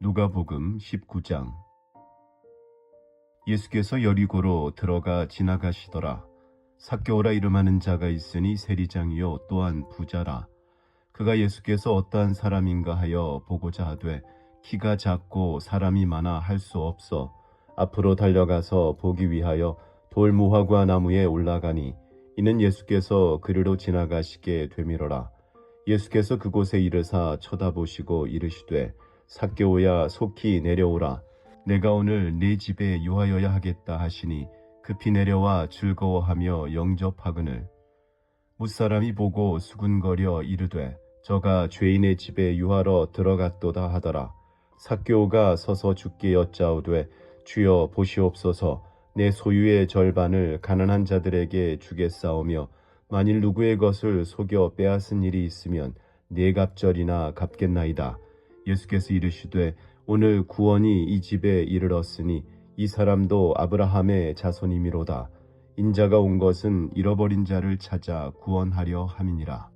누가복음 19장. 예수께서 여리고로 들어가 지나가시더라. 삭개오라 이름하는 자가 있으니 세리장이요 또한 부자라. 그가 예수께서 어떠한 사람인가 하여 보고자 하되 키가 작고 사람이 많아 할 수 없어 앞으로 달려가서 보기 위하여 돌무화과 나무에 올라가니 이는 예수께서 그리로 지나가시게 되밀어라. 예수께서 그곳에 이르사 쳐다보시고 이르시되 삭개오야 속히 내려오라. 내가 오늘 네 집에 유하여야 하겠다 하시니 급히 내려와 즐거워하며 영접하거늘. 무사람이 보고 수군거려 이르되 저가 죄인의 집에 유하러 들어갔도다 하더라. 삭개오가 서서 주께 여짜오되 주여 보시옵소서. 내 소유의 절반을 가난한 자들에게 주겠사오며 만일 누구의 것을 속여 빼앗은 일이 있으면 네 갑절이나 갚겠나이다. 예수께서 이르시되 오늘 구원이 이 집에 이르렀으니 이 사람도 아브라함의 자손이미로다. 인자가 온 것은 잃어버린 자를 찾아 구원하려 함이니라.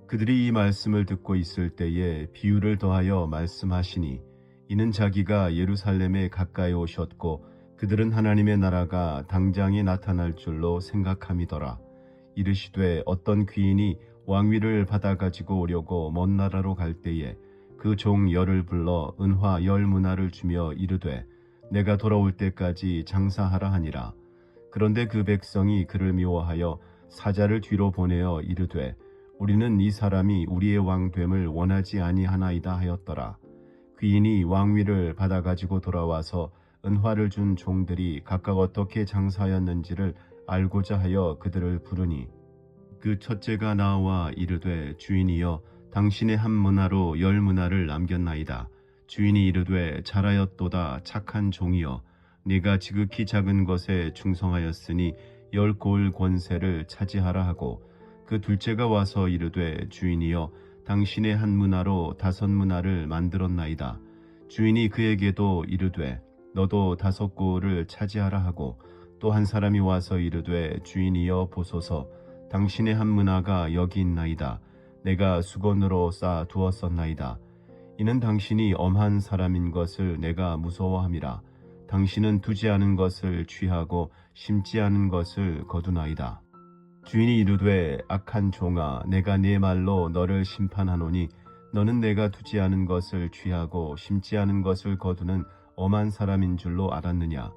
그들이 이 말씀을 듣고 있을 때에 비유를 더하여 말씀하시니 이는 자기가 예루살렘에 가까이 오셨고 그들은 하나님의 나라가 당장에 나타날 줄로 생각함이더라. 이르시되 어떤 귀인이 왕위를 받아가지고 오려고 먼 나라로 갈 때에 그 종 열을 불러 은화 10문화를 주며 이르되 내가 돌아올 때까지 장사하라 하니라. 그런데 그 백성이 그를 미워하여 사자를 뒤로 보내어 이르되 우리는 이 사람이 우리의 왕됨을 원하지 아니하나이다 하였더라. 귀인이 왕위를 받아가지고 돌아와서 은화를 준 종들이 각각 어떻게 장사하였는지를 알고자 하여 그들을 부르니 그 첫째가 나와 이르되 주인이여 당신의 한 문화로 10문화를 남겼나이다. 주인이 이르되 잘하였도다 착한 종이여 네가 지극히 작은 것에 충성하였으니 10고을 권세를 차지하라 하고 그 둘째가 와서 이르되 주인이여 당신의 한 문화로 5문화를 만들었나이다. 주인이 그에게도 이르되 너도 5고을을 차지하라 하고 또 한 사람이 와서 이르되 주인이여 보소서 당신의 한 문화가 여기 있나이다. 내가 수건으로 쌓아 두었었나이다. 이는 당신이 엄한 사람인 것을 내가 무서워함이라. 당신은 두지 않은 것을 취하고 심지 않은 것을 거두나이다. 주인이 이르되 악한 종아 내가 네 말로 너를 심판하노니 너는 내가 두지 않은 것을 취하고 심지 않은 것을 거두는 엄한 사람인 줄로 알았느냐.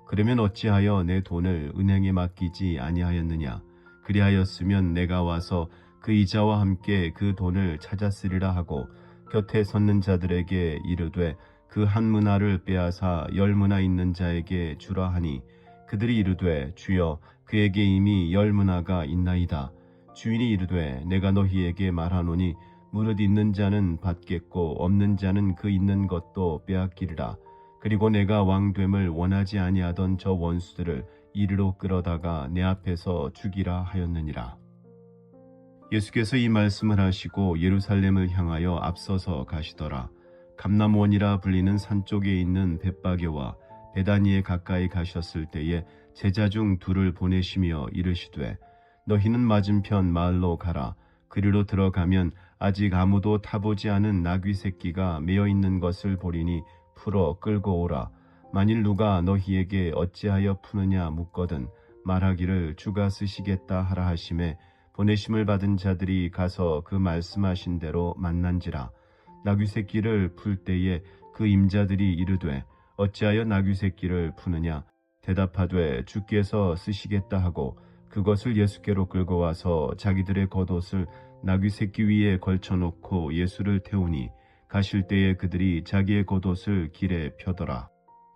그러면 어찌하여 내 돈을 은행에 맡기지 아니하였느냐. 그리하였으면 내가 와서 그 이자와 함께 그 돈을 찾았으리라 하고 곁에 섰는 자들에게 이르되 그 한 문화를 빼앗아 10문화 있는 자에게 주라 하니 그들이 이르되 주여 그에게 이미 10문화가 있나이다. 주인이 이르되 내가 너희에게 말하노니 무릇 있는 자는 받겠고 없는 자는 그 있는 것도 빼앗기리라. 그리고 내가 왕됨을 원하지 아니하던 저 원수들을 이리로 끌어다가 내 앞에서 죽이라 하였느니라. 예수께서 이 말씀을 하시고 예루살렘을 향하여 앞서서 가시더라. 감람원이라 불리는 산 쪽에 있는 벳바게와 베다니에 가까이 가셨을 때에 제자 중 둘을 보내시며 이르시되 너희는 맞은편 마을로 가라. 그리로 들어가면 아직 아무도 타보지 않은 나귀 새끼가 매어 있는 것을 보리니 풀어 끌고 오라. 만일 누가 너희에게 어찌하여 푸느냐 묻거든 말하기를 주가 쓰시겠다 하라 하시매 보내심을 받은 자들이 가서 그 말씀하신 대로 만난지라. 나귀 새끼를 풀 때에 그 임자들이 이르되 어찌하여 나귀 새끼를 푸느냐. 대답하되 주께서 쓰시겠다 하고 그것을 예수께로 끌고 와서 자기들의 겉옷을 나귀 새끼 위에 걸쳐놓고 예수를 태우니 가실 때에 그들이 자기의 겉옷을 길에 펴더라.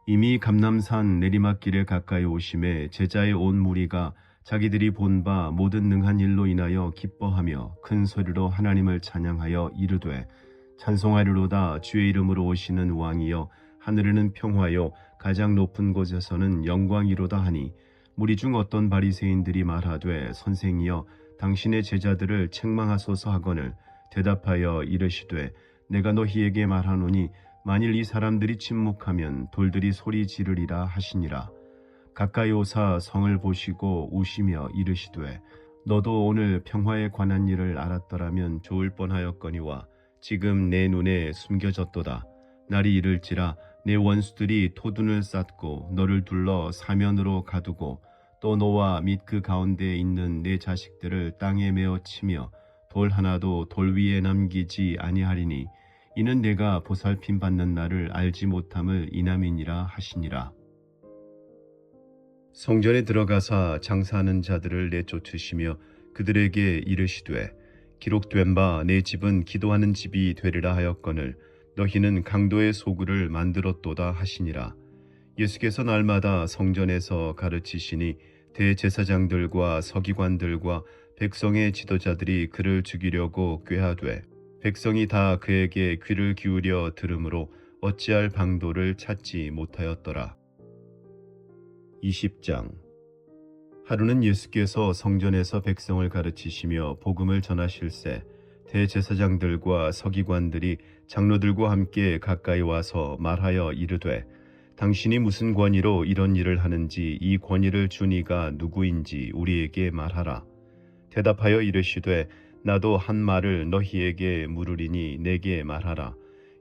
이미 감람산 내리막길에 가까이 오심에 제자의 온 무리가 자기들이 본 바 모든 능한 일로 인하여 기뻐하며 큰 소리로 하나님을 찬양하여 이르되 찬송하리로다. 주의 이름으로 오시는 왕이여 하늘에는 평화요 가장 높은 곳에서는 영광이로다 하니 무리 중 어떤 바리새인들이 말하되 선생이여 당신의 제자들을 책망하소서 하거늘 대답하여 이르시되 내가 너희에게 말하노니 만일 이 사람들이 침묵하면 돌들이 소리 지르리라 하시니라. 가까이 오사 성을 보시고 우시며 이르시되 너도 오늘 평화에 관한 일을 알았더라면 좋을 뻔하였거니와 지금 내 눈에 숨겨졌도다. 날이 이를지라 내 원수들이 토둔을 쌓고 너를 둘러 사면으로 가두고 또 너와 및 그 가운데에 있는 내 자식들을 땅에 메어 치며 돌 하나도 돌 위에 남기지 아니하리니 이는 내가 보살핌 받는 날을 알지 못함을 인함이니라 하시니라. 성전에 들어가사 장사하는 자들을 내쫓으시며 그들에게 이르시되 기록된 바 내 집은 기도하는 집이 되리라 하였거늘 너희는 강도의 소굴을 만들었도다 하시니라. 예수께서 날마다 성전에서 가르치시니 대제사장들과 서기관들과 백성의 지도자들이 그를 죽이려고 꾀하되 백성이 다 그에게 귀를 기울여 들으므로 어찌할 방도를 찾지 못하였더라. 20장. 하루는 예수께서 성전에서 백성을 가르치시며 복음을 전하실새 대제사장들과 서기관들이 장로들과 함께 가까이 와서 말하여 이르되 당신이 무슨 권위로 이런 일을 하는지 이 권위를 준 이가 누구인지 우리에게 말하라. 대답하여 이르시되 나도 한 말을 너희에게 물으리니 내게 말하라.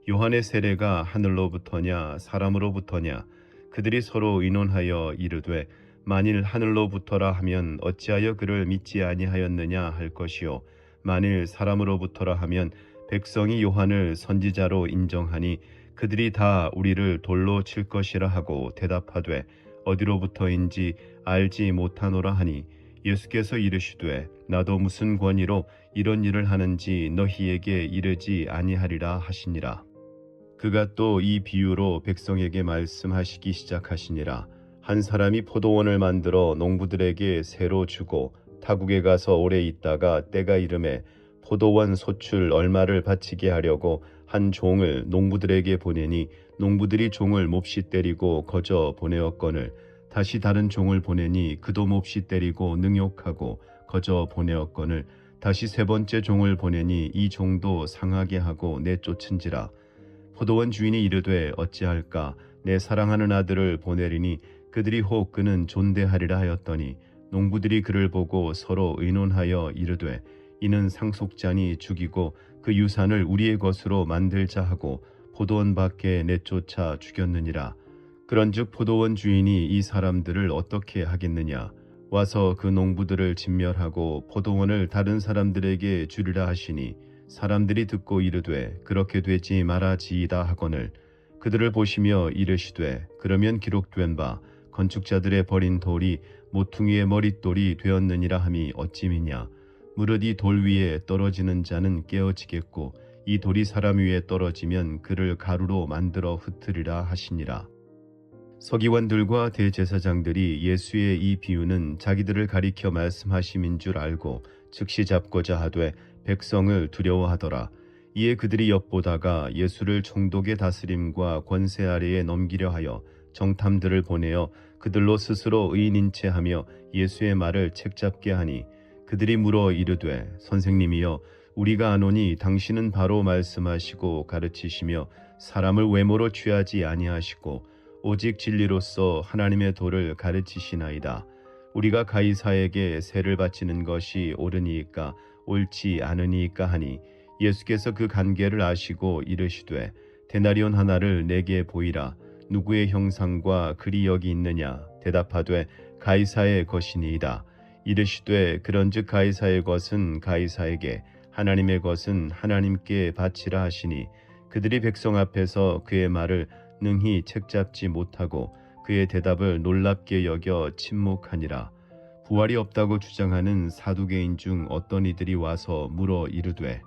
요한의 세례가 하늘로부터냐 사람으로부터냐? 그들이 서로 의논하여 이르되 만일 하늘로부터라 하면 어찌하여 그를 믿지 아니하였느냐 할 것이요 만일 사람으로부터라 하면 백성이 요한을 선지자로 인정하니 그들이 다 우리를 돌로 칠 것이라 하고 대답하되 어디로부터인지 알지 못하노라 하니 예수께서 이르시되 나도 무슨 권위로 이런 일을 하는지 너희에게 이르지 아니하리라 하시니라. 그가 또 이 비유로 백성에게 말씀하시기 시작하시니라. 한 사람이 포도원을 만들어 농부들에게 새로 주고 타국에 가서 오래 있다가 때가 이름에 포도원 소출 얼마를 바치게 하려고 한 종을 농부들에게 보내니 농부들이 종을 몹시 때리고 거저 보내었거늘 다시 다른 종을 보내니 그도 몹시 때리고 능욕하고 거저 보내었거늘 다시 세 번째 종을 보내니 이 종도 상하게 하고 내쫓은지라. 포도원 주인이 이르되 어찌할까 내 사랑하는 아들을 보내리니 그들이 혹 그는 존대하리라 하였더니 농부들이 그를 보고 서로 의논하여 이르되 이는 상속자니 죽이고 그 유산을 우리의 것으로 만들자 하고 포도원 밖에 내쫓아 죽였느니라. 그런즉 포도원 주인이 이 사람들을 어떻게 하겠느냐? 와서 그 농부들을 진멸하고 포도원을 다른 사람들에게 주리라 하시니 사람들이 듣고 이르되 그렇게 되지 말아지이다 하거늘 그들을 보시며 이르시되 그러면 기록된 바 건축자들의 버린 돌이 모퉁이의 머릿돌이 되었느니라 함이 어찌미냐? 무릇 이 돌 위에 떨어지는 자는 깨어지겠고 이 돌이 사람 위에 떨어지면 그를 가루로 만들어 흩으리라 하시니라. 서기관들과 대제사장들이 예수의 이 비유는 자기들을 가리켜 말씀하심인 줄 알고 즉시 잡고자 하되 백성을 두려워하더라. 이에 그들이 엿보다가 예수를 총독의 다스림과 권세 아래에 넘기려 하여 정탐들을 보내어 그들로 스스로 의인인 채 하며 예수의 말을 책잡게 하니 그들이 물어 이르되 선생님이여 우리가 아노니 당신은 바로 말씀하시고 가르치시며 사람을 외모로 취하지 아니하시고 오직 진리로서 하나님의 도를 가르치시나이다. 우리가 가이사에게 세를 바치는 것이 옳으니까 옳지 않으니까 하니 예수께서 그 관계를 아시고 이르시되 데나리온 하나를 내게 보이라. 누구의 형상과 글이 여기 있느냐? 대답하되 가이사의 것이니이다. 이르시되 그런즉 가이사의 것은 가이사에게 하나님의 것은 하나님께 바치라 하시니 그들이 백성 앞에서 그의 말을 능히 책잡지 못하고 그의 대답을 놀랍게 여겨 침묵하니라. 부활이 없다고 주장하는 사두개인 중 어떤 이들이 와서 물어 이르되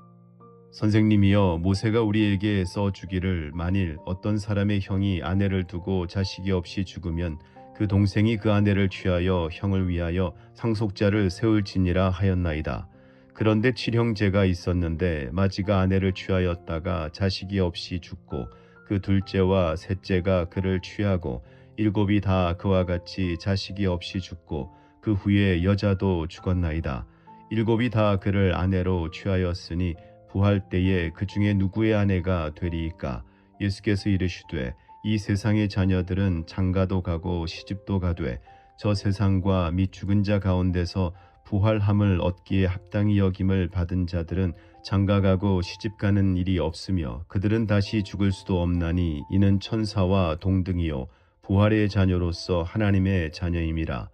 선생님이여 모세가 우리에게 써주기를 만일 어떤 사람의 형이 아내를 두고 자식이 없이 죽으면 그 동생이 그 아내를 취하여 형을 위하여 상속자를 세울지니라 하였나이다. 그런데 7형제가 있었는데 마지가 아내를 취하였다가 자식이 없이 죽고 그 둘째와 셋째가 그를 취하고 7이 다 그와 같이 자식이 없이 죽고 그 후에 여자도 죽었나이다. 7이 다 그를 아내로 취하였으니 부활 때에 그 중에 누구의 아내가 되리이까? 예수께서 이르시되 이 세상의 자녀들은 장가도 가고 시집도 가되 저 세상과 및 죽은 자 가운데서 부활함을 얻기에 합당히 여김을 받은 자들은 장가가고 시집가는 일이 없으며 그들은 다시 죽을 수도 없나니 이는 천사와 동등이요 부활의 자녀로서 하나님의 자녀임이라.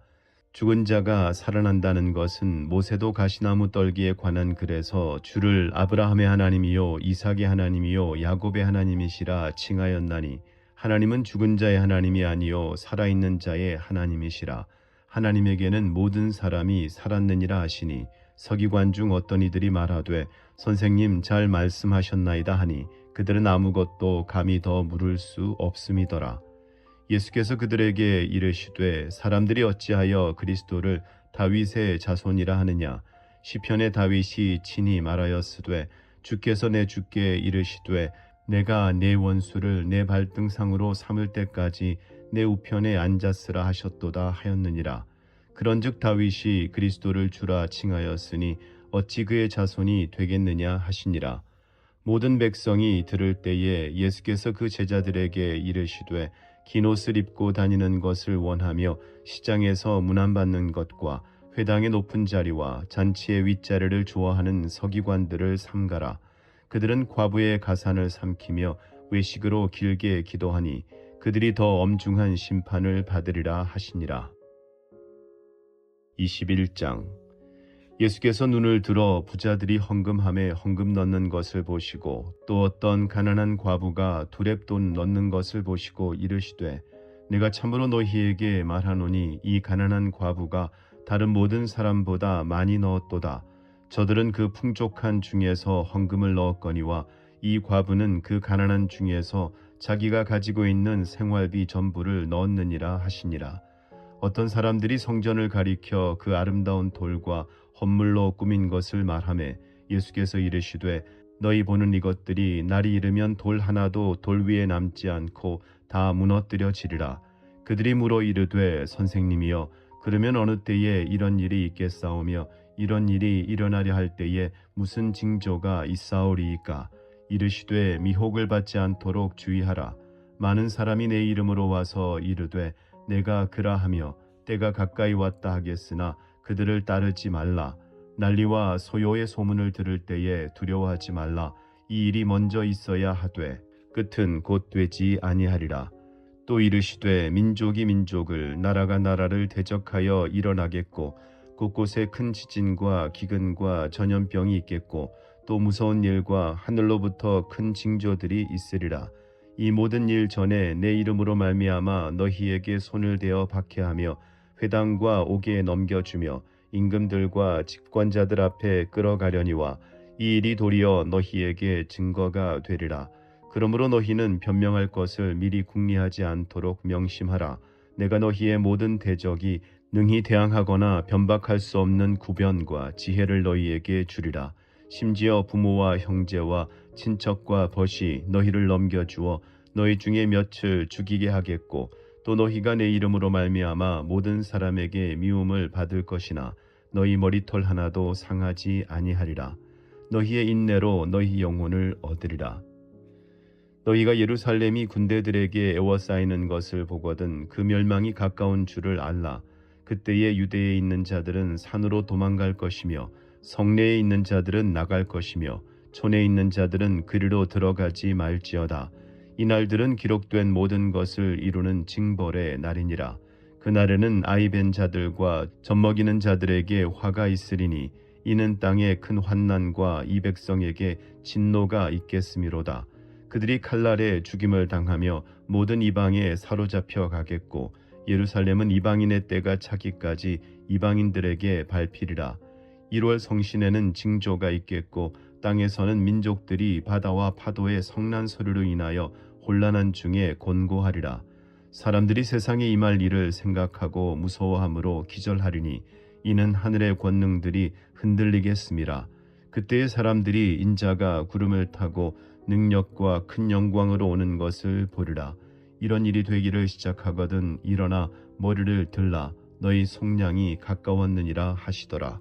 죽은 자가 살아난다는 것은 모세도 가시나무 떨기에 관한 글에서 주를 아브라함의 하나님이요 이삭의 하나님이요 야곱의 하나님이시라 칭하였나니 하나님은 죽은 자의 하나님이 아니요 살아있는 자의 하나님이시라. 하나님에게는 모든 사람이 살았느니라 하시니 서기관 중 어떤 이들이 말하되 선생님 잘 말씀하셨나이다 하니 그들은 아무것도 감히 더 물을 수 없음이더라. 예수께서 그들에게 이르시되 사람들이 어찌하여 그리스도를 다윗의 자손이라 하느냐. 시편의 다윗이 친히 말하였으되 주께서 내 주께 이르시되 내가 내 원수를 내 발등상으로 삼을 때까지 내 우편에 앉았으라 하셨도다 하였느니라. 그런즉 다윗이 그리스도를 주라 칭하였으니 어찌 그의 자손이 되겠느냐 하시니라. 모든 백성이 들을 때에 예수께서 그 제자들에게 이르시되 긴 옷을 입고 다니는 것을 원하며 시장에서 문안받는 것과 회당의 높은 자리와 잔치의 윗자리를 좋아하는 서기관들을 삼가라. 그들은 과부의 가산을 삼키며 외식으로 길게 기도하니 그들이 더 엄중한 심판을 받으리라 하시니라. 21장. 예수께서 눈을 들어 부자들이 헌금함에 헌금 넣는 것을 보시고 또 어떤 가난한 과부가 두렙돈 넣는 것을 보시고 이르시되 내가 참으로 너희에게 말하노니 이 가난한 과부가 다른 모든 사람보다 많이 넣었도다. 저들은 그 풍족한 중에서 헌금을 넣었거니와 이 과부는 그 가난한 중에서 자기가 가지고 있는 생활비 전부를 넣었느니라 하시니라. 어떤 사람들이 성전을 가리켜 그 아름다운 돌과 헌물로 꾸민 것을 말하매 예수께서 이르시되 너희 보는 이것들이 날이 이르면 돌 하나도 돌 위에 남지 않고 다 무너뜨려지리라. 그들이 물어 이르되 선생님이여 그러면 어느 때에 이런 일이 있겠사오며 이런 일이 일어나려 할 때에 무슨 징조가 있사오리이까. 이르시되 미혹을 받지 않도록 주의하라. 많은 사람이 내 이름으로 와서 이르되 내가 그라하며 때가 가까이 왔다 하겠으나 그들을 따르지 말라. 난리와 소요의 소문을 들을 때에 두려워하지 말라. 이 일이 먼저 있어야 하되 끝은 곧 되지 아니하리라. 또 이르시되 민족이 민족을 나라가 나라를 대적하여 일어나겠고 곳곳에 큰 지진과 기근과 전염병이 있겠고 또 무서운 일과 하늘로부터 큰 징조들이 있으리라. 이 모든 일 전에 내 이름으로 말미암아 너희에게 손을 대어 박해하며 회당과 옥에 넘겨주며 임금들과 집권자들 앞에 끌어가려니와 이 일이 도리어 너희에게 증거가 되리라. 그러므로 너희는 변명할 것을 미리 궁리하지 않도록 명심하라. 내가 너희의 모든 대적이 능히 대항하거나 변박할 수 없는 구변과 지혜를 너희에게 주리라. 심지어 부모와 형제와 친척과 벗이 너희를 넘겨주어 너희 중에 몇을 죽이게 하겠고 또 너희가 내 이름으로 말미암아 모든 사람에게 미움을 받을 것이나 너희 머리털 하나도 상하지 아니하리라. 너희의 인내로 너희 영혼을 얻으리라. 너희가 예루살렘이 군대들에게 에워싸이는 것을 보거든 그 멸망이 가까운 줄을 알라. 그때에 유대에 있는 자들은 산으로 도망갈 것이며 성내에 있는 자들은 나갈 것이며 촌에 있는 자들은 그리로 들어가지 말지어다. 이 날들은 기록된 모든 것을 이루는 징벌의 날이니라. 그날에는 아이 벤 자들과 젖먹이는 자들에게 화가 있으리니 이는 땅에 큰 환난과 이 백성에게 진노가 있겠음이로다. 그들이 칼날에 죽임을 당하며 모든 이방에 사로잡혀 가겠고 예루살렘은 이방인의 때가 차기까지 이방인들에게 밟히리라. 1월 성신에는 징조가 있겠고 땅에서는 민족들이 바다와 파도의 성난 소리로 인하여 혼란한 중에 곤고하리라. 사람들이 세상에 임할 일을 생각하고 무서워함으로 기절하리니 이는 하늘의 권능들이 흔들리겠음이라. 그때의 사람들이 인자가 구름을 타고 능력과 큰 영광으로 오는 것을 보리라. 이런 일이 되기를 시작하거든 일어나 머리를 들라. 너희 속량이 가까웠느니라 하시더라.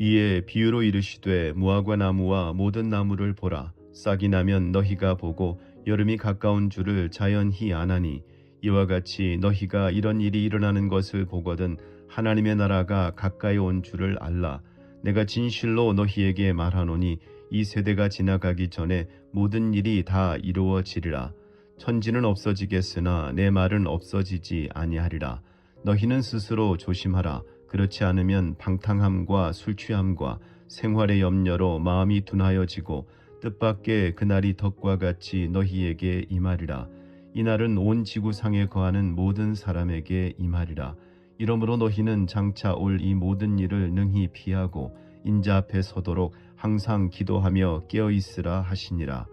이에 비유로 이르시되 무화과 나무와 모든 나무를 보라. 싹이 나면 너희가 보고 여름이 가까운 줄을 자연히 아나니 이와 같이 너희가 이런 일이 일어나는 것을 보거든 하나님의 나라가 가까이 온 줄을 알라. 내가 진실로 너희에게 말하노니 이 세대가 지나가기 전에 모든 일이 다 이루어지리라. 천지는 없어지겠으나 내 말은 없어지지 아니하리라. 너희는 스스로 조심하라. 그렇지 않으면 방탕함과 술취함과 생활의 염려로 마음이 둔하여지고 뜻밖의 그날이 덕과 같이 너희에게 임하리라. 이날은 온 지구상에 거하는 모든 사람에게 임하리라. 이러므로 너희는 장차 올 이 모든 일을 능히 피하고 인자 앞에 서도록 항상 기도하며 깨어있으라 하시니라.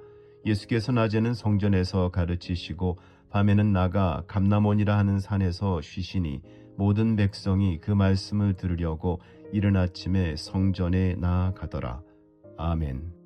예수께서 낮에는 성전에서 가르치시고 밤에는 나가 감람원이라 하는 산에서 쉬시니 모든 백성이 그 말씀을 들으려고 이른 아침에 성전에 나아가더라. 아멘.